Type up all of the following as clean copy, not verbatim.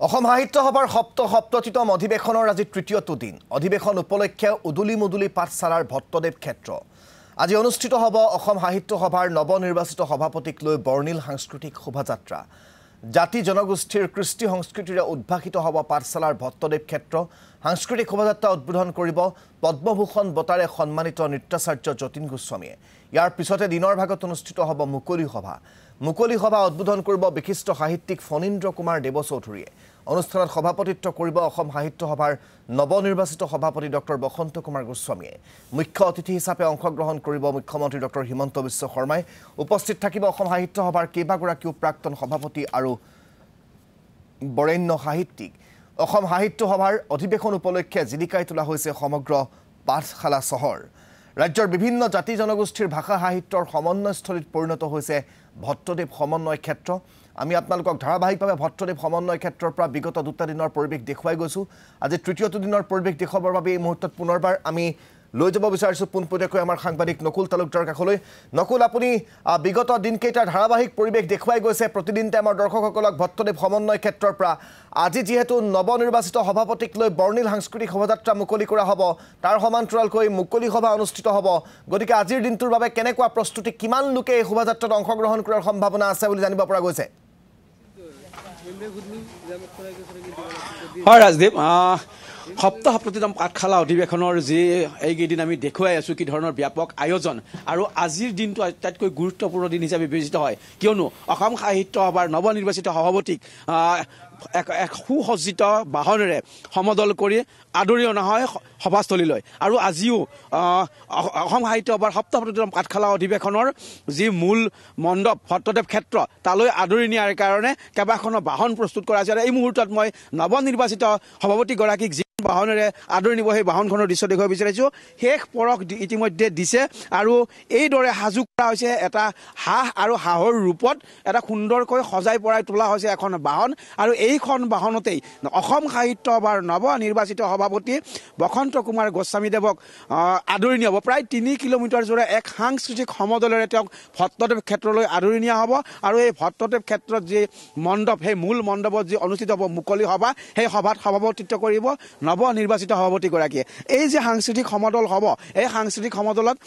অসম সাহিত্য সভাৰ সপ্ততিতম অধিৱেশনৰ আজি তৃতীয়টো দিন। অধিৱেশন উপলক্ষে উদুলি মুদুলি পাঠশালাৰ ভট্টদেৱ ক্ষেত্ৰ। আজি অনুষ্ঠিত হ'ব অসম সাহিত্য সভাৰ নৱনিৰ্বাচিত সভাপতিক লৈ বৰ্ণিল সাংস্কৃতিক শোভাযাত্ৰা। জাতি জনগোষ্ঠীৰ কৃষ্টি সংস্কৃতিৰে উদ্ভাসিত হ'ব পাঠশালাৰ ভট্টদেৱ ক্ষেত্ৰ। সাংস্কৃতিক শোভাযাত্ৰা উদ্বোধন কৰিব পদ্মভূষণ বঁটাৰে সন্মানিত নৃত্যাচাৰ্য যতীন গোস্বামীয়ে। ইয়াৰ পিছতে দিনৰ ভাগত অনুষ্ঠিত হ'ব মুকলি সভা। মুকলি সভা উদ্বোধন কৰিব বিশিষ্ট সাহিত্যিক ফণীন্দ্ৰ কুমাৰ দেৱ চৌধুৰীয়ে। অনুষ্ঠানত সভাপতিত্ব কৰিব অসম সাহিত্য সভাৰ নৱনিৰ্বাচিত সভাপতি ডক্টৰ বসন্ত কুমাৰ গোস্বামীয়ে। মুখ্য অতিথি হিচাপে অংশগ্ৰহণ কৰিব মুখ্যমন্ত্ৰী ডক্টৰ হিমন্ত বিশ্ব শৰ্মাই। উপস্থিত থাকিব অসম সাহিত্য সভাৰ কেইবাগৰাকীও প্ৰাক্তন সভাপতি আৰু বৰেণ্য সাহিত্যিক। অসম সাহিত্য সভাৰ অধিৱেশন উপলক্ষে জিলিকাই তোলা হৈছে সমগ্ৰ পাঠশালা চহৰ। ৰাজ্যৰ বিভিন্ন জাতি জনগোষ্ঠীৰ ভাষা সাহিত্যৰ সমন্বয়স্থলীত পৰিণত হৈছে ভট্টদেৱ সমন্বয় ক্ষেত্ৰ। আমি আপোনালোকক ধাৰাবাহিকভাৱে ভট্টদেৱ সমন্বয় ক্ষেত্ৰৰ পৰা বিগত দুটা দিনৰ পৰিৱেশ দেখুৱাই গৈছোঁ। আজি তৃতীয়টো দিনৰ পৰিৱেশ দেখুৱাবৰ বাবে এই মুহূৰ্তত পুনৰবাৰ আমি লৈ যাব বিচাৰিছোঁ পোনপটীয়াকৈ আমাৰ সাংবাদিক নকুল তালুকদাৰ কাষলৈ। নকুল, আপুনি বিগত দিনকেইটাৰ ধাৰাবাহিক পৰিৱেশ দেখুৱাই গৈছে প্ৰতিদিনতে আমাৰ দৰ্শকসকলক ভট্টদেৱ সমন্বয় ক্ষেত্ৰৰ পৰা। আজি যিহেতু নৱনিৰ্বাচিত সভাপতিক লৈ বৰ্ণিল সাংস্কৃতিক শোভাযাত্ৰা মুকলি কৰা হ'ব, তাৰ সমান্তৰালকৈ মুকলি সভা অনুষ্ঠিত হ'ব। গতিকে আজিৰ দিনটোৰ বাবে কেনেকুৱা প্ৰস্তুতি, কিমান লোকে এই শোভাযাত্ৰাত অংশগ্ৰহণ কৰাৰ সম্ভাৱনা আছে বুলি জানিব পৰা গৈছে? হয় ৰাজদীপ, সপ্ততিতম পাঠশালা অধিৱেশনৰ যি এইকেইদিন আমি দেখুৱাই আছোঁ কি ধৰণৰ ব্যাপক আয়োজন, আৰু আজিৰ দিনটো আটাইতকৈ গুৰুত্বপূৰ্ণ দিন হিচাপে বিবেচিত হয়, কিয়নো অসম সাহিত্য সভাৰ নৱনিৰ্বাচিত সভাপতিক এক সুসজ্জিত বাহনেৰে সমদল কৰি আদৰি অনা হয় সভাস্থলীলৈ। আৰু আজিও অসম সাহিত্য সভাৰ সপ্ততিতম পাঠশালা অধিৱেশনৰ যি মূল মণ্ডপ ভট্টদেৱ ক্ষেত্ৰ, তালৈ আদৰি নিয়াৰ কাৰণে কেইবাখনো বাহন প্ৰস্তুত কৰা হৈছে। আৰু এই মুহূৰ্তত মই নৱনিৰ্বাচিত সভাপতিগৰাকীক যি বাহনেৰে আদৰি নিব সেই বাহনখনৰ দৃশ্য দেখুৱাব বিচাৰিছোঁ। শেষ পৰশ ইতিমধ্যে দিছে আৰু এইদৰে সাজু কৰা হৈছে এটা হাঁহ আৰু হাঁহৰ ৰূপত এটা সুন্দৰকৈ সজাই পৰাই তোলা হৈছে এখন বাহন। আৰু এইখন বাহনতেই অসম সাহিত্য সভাৰ নৱনিৰ্বাচিত সভাপতি বসন্ত কুমাৰ গোস্বামীদেৱক আদৰি নিয়া হ'ব। প্ৰায় 3 কিলোমিটাৰ জোৰা এক সাংস্কৃতিক সমদলেৰে তেওঁক ভট্টদেৱ ক্ষেত্ৰলৈ আদৰি নিয়া হ'ব। আৰু এই ভট্টদেৱ ক্ষেত্ৰত যি মণ্ডপ, সেই মূল মণ্ডপত যি অনুষ্ঠিত হ'ব মুকলি সভা, সেই সভাত সভাপতিত্ব কৰিব নৱনিৰ্বাচিত সভাপতিগৰাকীয়ে। এই যে সাংস্কৃতিক সমদল হ'ব, এই সাংস্কৃতিক সমদলত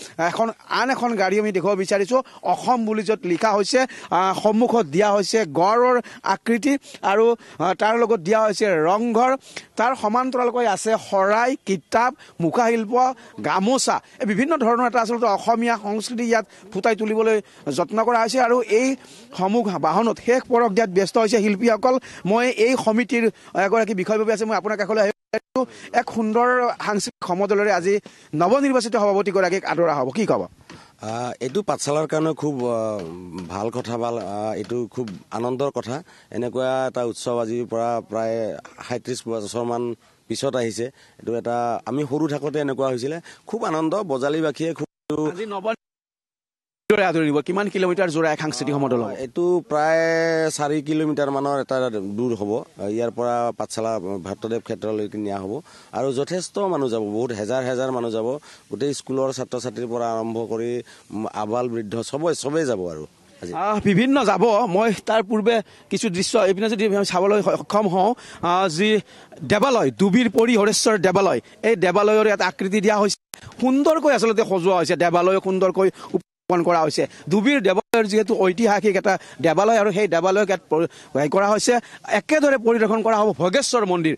আন এখন গাড়ী আমি দেখুৱাব বিচাৰিছোঁ। অসম বুলি য'ত লিখা হৈছে, সন্মুখত দিয়া হৈছে গড়ৰ আকৃতি আৰু তাৰ লগত দিয়া হৈছে ৰংঘৰ। তাৰ সমান্তৰালকৈ আছে শৰাই, কিতাপ, মুখাশিল্প, গামোচা, এই বিভিন্ন ধৰণৰ এটা আচলতে অসমীয়া সংস্কৃতি ইয়াত ফুটাই তুলিবলৈ যত্ন কৰা হৈছে। আৰু এই সমূহ বাহনত শেষ পৰশ দিয়াত ব্যস্ত হৈছে শিল্পীসকল। মই এই সমিতিৰ এগৰাকী বিষয়ববী আছে, মই আপোনাৰ কাষলৈ আহি এক সুন্দৰ সাংস্কৃতিক সমদলেৰে আজি নৱনিৰ্বাচিত সভাপতিগৰাকীক আদৰা হ'ব, কি ক'ব? এইটো পাঠশালাৰ কাৰণে খুব ভাল কথা, এইটো খুব আনন্দৰ কথা। এনেকুৱা এটা উৎসৱ আজিৰ পৰা প্ৰায় 37 বছৰমান পিছত আহিছে। এইটো এটা আমি সৰু থাকোঁতে এনেকুৱা হৈছিলে, খুব আনন্দ। বজালীবাসীয়ে খুব আদৰিব। কিমান কিলোমিটাৰ জোৰা এক সাংস্কৃতিক সমদল? এইটো প্ৰায় 4 কিলোমিটাৰ মানৰ এটা দূৰ হ'ব। ইয়াৰ পৰা পাঠশালা ভট্টদেৱ ক্ষেত্ৰলৈকে নিয়া হ'ব আৰু যথেষ্ট মানুহ যাব, বহুত হেজাৰ মানুহ যাব। গোটেই স্কুলৰ ছাত্ৰ ছাত্ৰীৰ পৰা আৰম্ভ কৰি আবাল বৃদ্ধ চবেই যাব। আৰু বিভিন্ন যাব। মই তাৰ পূৰ্বে কিছু দৃশ্য এইপিনে যদি চাবলৈ সক্ষম হওঁ, যি দেৱালয়, ডুবিৰ পৰি হৰেশ্বৰ দেৱালয়, এই দেৱালয়ৰ এটা আকৃতি দিয়া হৈছে, সুন্দৰকৈ আচলতে সজোৱা হৈছে। দেৱালয় সুন্দৰকৈ কৰা হৈছে। ডুবিৰ দেৱালয়ৰ যিহেতু ঐতিহাসিক এটা দেৱালয়, আৰু সেই দেৱালয়ক ইয়াত কৰা হৈছে। একেদৰে পৰিদৰ্শন কৰা হ'ব ভোগেশ্বৰ মন্দিৰ,